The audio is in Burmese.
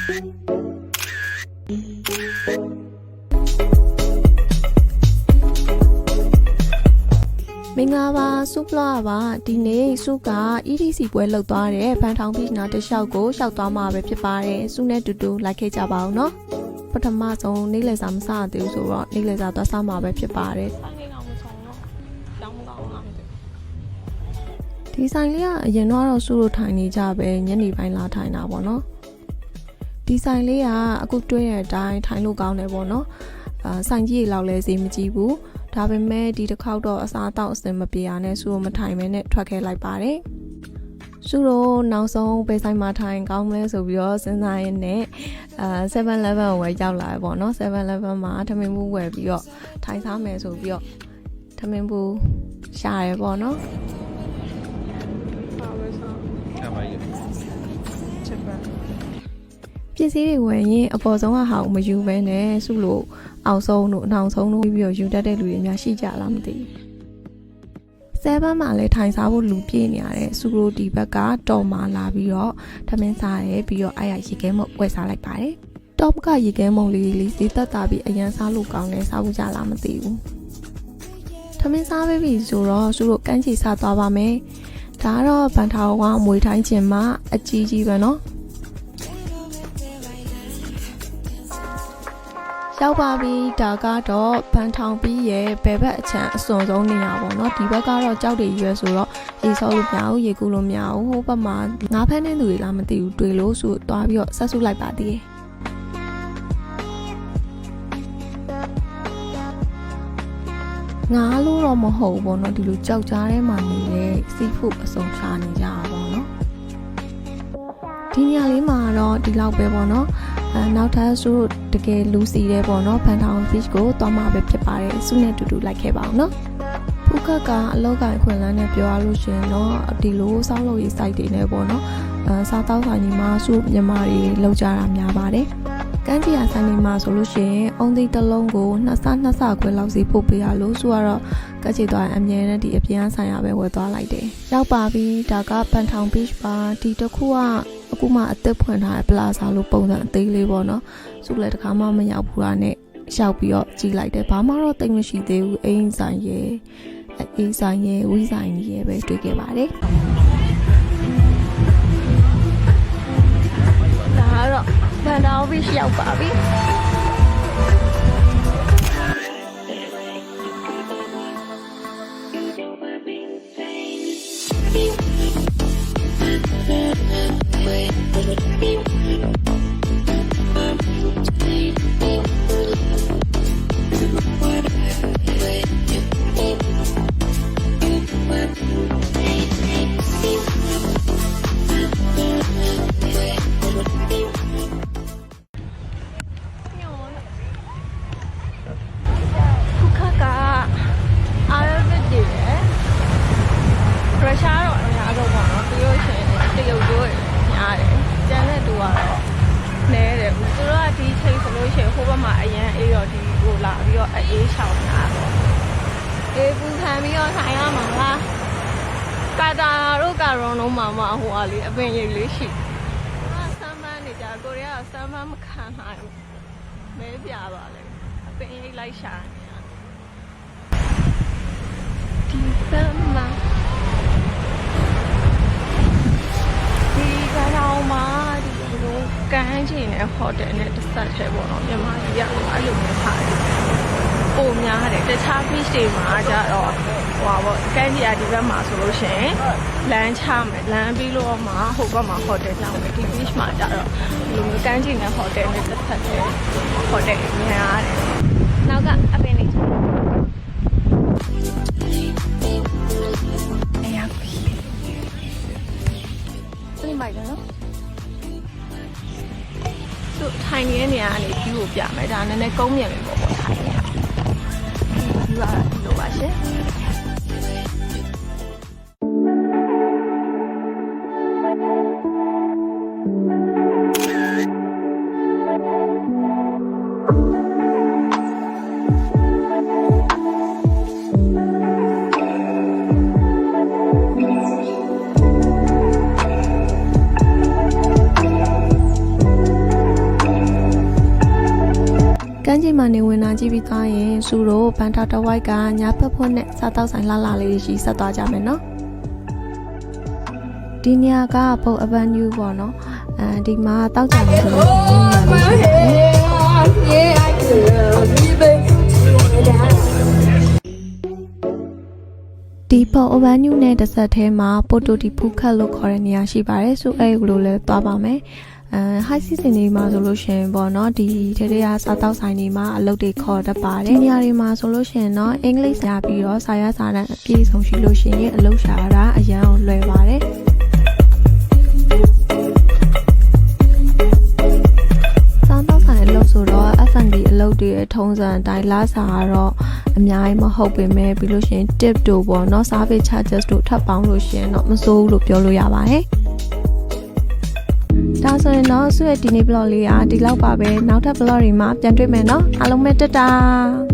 မင်္ဂလာပါစုပလာပါဒီနေ့စုက EDC ပွဲလှုပ်သွားတဲ့ဖန်ထောင်ပြီးနာတလျှောက်ကိုရှောက်သွားမှာပဲဖြစ်ပါတယ်စုနဲ့တူတူလိုက်ခဲ့ကြပါအောင်နော်ပထမဆုံးနေ့လည်စာမစားသေးဘူးဆိုတော့နေ့လည်စာသွားစားမှာပဲဖြစ်ပါတယ်ဒီဆိုင်လေးကအရင်တော့စုလို့ထိုင်နေကြပဲညနေပိုင်းလာထိုင်တာပေါ့နော်ဒီဆိုင်လေးကအခုတွဲတဲ့အတိုင်းထိုင်လို့ကောင်းတယ်ပေါ့နော်ဆိုင်ကြီးလောက်လဲဈေးမကြီးဘူးဒါပေမဲ့ဒီတစ်ခေါက်တော့အစားအသောက်အစင်မပြေရနဲ့စုတော့မထိုင်မဲနဲ့ထွက်ခဲ့လိုက်ပါတယ်စုတော့နောက်ဆုံးပဲဆိုင်မှာထိုင်ကောင်းမလဲဆိုပြီးတော့စဉ်းစားရင်းနဲ့7-Eleven ကိုဝယ်ရောက်လာတယ်ပေါ့နော် 7-Eleven မှာထမင်းဘူးဝယ်ပြီးတော့ထိုင်စားမယ်ဆိုပြီးတော့ထမင်းဘူးရှာရပေါ့နော်ပစ္စည်းတွေဝယ်ရင်အပေါ်ဆုံးကဟာကိုမယူဘဲနဲ့စုလို့အောက်ဆုံးတို့အနောက်ဆုံးတို့ပြီးတော့ယူတတ်တဲ့လူတွေများရှိကြလားမသိဘူး7မှာလည်းထိုင်စားဖို့လူပြည့်နေရတယ်စုလို့ဒီဘက်ကတော်မာလာပြီးတော့ထမင်းစားရဲပြီးတော့အဲ့ရရေခဲမုတ်ဝယ်စားလိုက်ပါတယ်တော့ကရေခဲမုတ်လေးဈေးသက်သာပြီးအရန်စားလို့ကောင်းတယ်စားဖို့ကြလားမသိဘူးထမင်းစားပြီဆိုတော့စုလို့ကန်းချီစားသွားပါမယ်ဒါကတော့ဗန်ထောင်ကအမွေထိုင်းခြင်းမှာအကြီးကြီးပဲနော်ရောက်ပါပြီဒါကတော့ဗန်ထောင်ပြီးရဲ့ဘယ်ဘက်အချမ်းအစွန်ဆုံးနေရပါတော့ဒီဘက်ကတော့ကြောက်တွေရွယ်ဆိုတော့ရေဆောလို့မရဘူးရေကူလို့မရဘူးဟိုဘက်မှာငါးဖမ်းနေသူတွေလားမသိဘူးတွေ့လို့ဆိုသွားပြီးတော့ဆက်စုလိုက်ပါသေးတယ်ငါလို့တော့မဟုတ်ဘူးပေါ့နော်ဒီလိုကြောက်ကြားထဲမှာနေတဲ့စီဖုအစုံချနေကြတာပေါ့နော်ဒီနေရာလေးမှာတော့ဒီလောက်ပဲပေါ့နော်နောက်ထပ်စုတကယ်လူစီတယ်ပေါ့နော်ဖန်ထောင် beach ကိုသွားမှာပဲဖြစ်ပါတယ်စုနဲ့တူတူလိုက်ခဲ့ပါအောင်နော်ဖူးခက်ကအလောက်ကိုင်ခွင်လန်းနဲ့ပြောရလို့ရှင်တော့ဒီလိုစောက်လို့ရေး site တွေနဲ့ပေါ့နော်စားတောက်ဆိုင်ကြီးမှာစုမြန်မာတွေလောက်ကြတာများပါတယ်ကန်းကြီးရဆိုင်ကြီးမှာဆိုလို့ရှိရင်အုံသီးတစ်လုံးကို2ဆခွဲလောက်စီပို့ပေးရလို့စုကတော့ကက်ချီသွားအမြဲတမ်းဒီအပြင်ဆိုင်ရပဲဝယ်သွားလိုက်တယ်ရောက်ပါပြီဒါကဖန်ထောင် beach ပါဒီတစ်ခုကအခုမှအသက်ဖွင့်ထားတဲ့ပလာဇာလို့ပုံစံအသေးလေးပေါ့နော်စုလည်းတခါမှမရောက်ဘူးလားနဲ့ရှောက်ပြီးတော့ကြည့်လိုက်တယ်ဘာမှတော့တိတ်မရှိသေးဘူးအိမ်ဆိုင်ရဲ့အေးဆိုင်ရဲ့ဝီးဆိုင်ရဲ့ပဲတွေ့ခဲ့ပါတယ်ဒါကတော့ဗန်ထောင် beach ရောက်ပါပြီအေးချောင်းတာပေါ့အေးပူခံပြီးတော့ထိုင်ရမှာလားကာတာတို့ကာရွန်လုံးမှာဟိုအားလေးအပင်ရိပ်လေးရှိဆမ်းမန်းနေကြကိုရီးယားဆမ်းမန်းမခံနိုင်ဘူးမဲပြပါလေအပင်ရိပ်လိုက်ရှာနေတာဒီဆမ်းမန်းဒီကတော့မှာဒီလိုကန်းချင်တဲ့ဟိုတယ်နဲ့တစ်ဆက်ထဲပေါ့နော်မြန်မာပြည်ကအဲ့လိုမျိုးထားတယ်ပုံများတယ်တခြား beach တွေမှာကြတော့ဟိုပါပေါ့ကန်းကြီးအဒီဘက်မှာဆိုလို့ရှိရင်လမ်းချမယ်လမ်းပြီးလို့မှဟိုဘက်မှာဟိုတယ်ကြောင်းမယ်ဒီ beach မှာကြတော့ဒီလိုကန်းကြီးနဲ့ဟိုတယ်နဲ့တစ်ဆက်ထဲဟိုတယ်များတယ်နောက်ကအပင်လေးအေးရပြီဒီမိုက်နော်သူထိုင်နေတဲ့နေရာကနေ view ကိုပြမယ်ဒါနည်းနည်းကုန်းမြင်မယ်ပေါ့ထိုင်နေတာဒီလိုပါရှင် ကမ်းခြေမှာနေဝင်လာကြည့်ပြီးသားရင်စုတို့ဘန်တာတဝိုက်ကညာဖက်ဖွနဲ့စားတောက်ဆိုင်လှလှလေးရှိဆက်သွားကြမယ်နော်ဒီနေရာကဘုတ်အဗန်ယူပေါ့နော်ဒီမှာတောက်ကြတယ်ဆိုလို့ရှိရင်ညာလေးရှိပါတယ်ဒီပေါ်အဗန်ယူနဲ့တစ်ဆက်ထဲမှာပိုတိုတီဖူးခတ်လို့ခေါ်တဲ့နေရာရှိပါတယ်ဆိုအဲ့လိုလဲသွားပါမယ်high season တွေမှာဆိုလို့ရှိရင်ပေါ့နော်ဒီထဲထဲကစားတောက်ဆိုင်တွေမှာအလုပ်တွေခေါ်တတ်ပါတယ်ဒီနေရာတွေမှာဆိုလို့ရှိရင်တော့အင်္ဂလိပ်စာပြီးတော့စာရစာတမ်းအပြည့်စုံရှိလို့ရှိရင်အလုပ်ရှာတာအရန်ကိုလွယ်ပါတယ်ဆိုတော့ F&B အလုပ်တွေအထုံးစံအတိုင်းလာစာကတော့အများကြီးမဟုတ်ပေမဲ့ပြီးလို့ရှိရင် tip တို့ပေါ့နော် service charges တို့ထပ်ပေါင်းလို့ရှိရင်တော့မစိုးဘူးလို့ပြောလို့ရပါတယ်ဒါဆိုရင်တော့ဆုရဲ့ဒီနေ့ vlog လေးကဒီလောက်ပါပဲနောက်ထပ် vlog တွေမှာပြန်တွေ့မယ်နော်အားလုံးပဲတတာ